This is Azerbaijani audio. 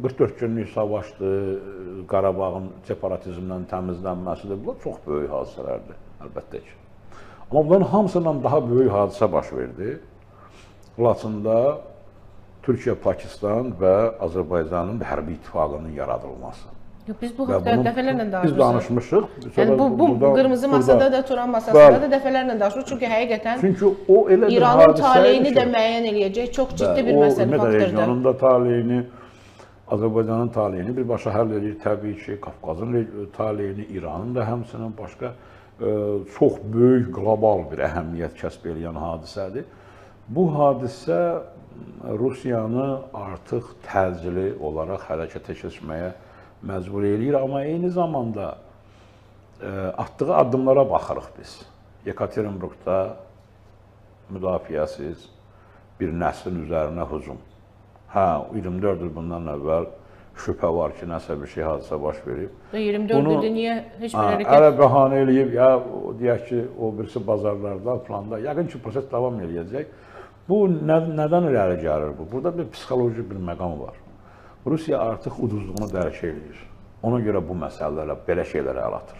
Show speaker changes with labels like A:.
A: 44 günlük savaşdır, Qarabağın separatizmdən təmizlənməsidir. Bunlar çox böyük hadisələrdir, əlbəttə ki. Amma bunların hamısından daha böyük hadisə baş verdi. Laçında Türkiyə, Pakistan və Azərbaycanın hərbi ittifaqının yaradılması.
B: Biz bu haqda dəfələrlə danışmışıq.
A: Biz danışmışıq.
B: Yəni bu qırmızı masada da, Turan masasında da dəfələrlə danışmışıq. Çünki həqiqətən İranın taleyini də müəyyən eləyəcək çox ciddi bir məsələ faktordur.
A: Regionun da taleyini, Azərbaycanın taleyini birbaşa həll edir təbii ki, Qafqazın taleyini, İranın da həmçinin başqa çox böyük qlobal bir əhəmiyyət kəsb edən hadisədir. Bu hadisə Rusiyanı artıq təcili olaraq hərəkətə keçməyə məcbur eləyir, amma eyni zamanda atdığı addımlara baxırıq biz. Yekaterinburqda müdafiəsiz bir nəslin üzərinə hücum. 24 il bundan əvvəl şübhə var ki, nəsə bir şey hadisə baş verib.
B: 24 ildir niyə heç bir hərəkət?
A: Hələ bəhanə eləyib, ya deyək ki, o birisi bazarlarda, planda, yəqin ki, proses davam eləyəcək. Bu nədən irəli gəlir bu? Burada bir psixoloji bir məqam var. Rusiya artıq uduzluğunu dərk eləyir. Ona görə bu məsələlərə, belə şeylərə əl atır.